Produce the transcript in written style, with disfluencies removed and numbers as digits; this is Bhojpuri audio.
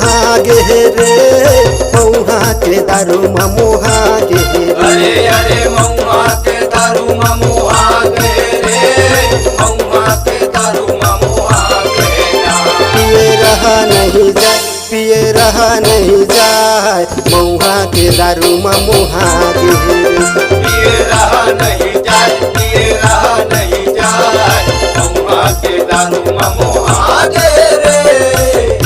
मुहा गे रे मऊहा के दारू मुहा गे अरे अरे मऊहा के दारू मुहा गे रे मऊहा के दारू मुहा गे पिए रहा नहीं जाए पिए रहा नहीं जाए मऊहा के दारू मुहा गे पिए रहा नहीं जाए पिए रहा नहीं जाए मऊहा के दारू मुहा गे रे।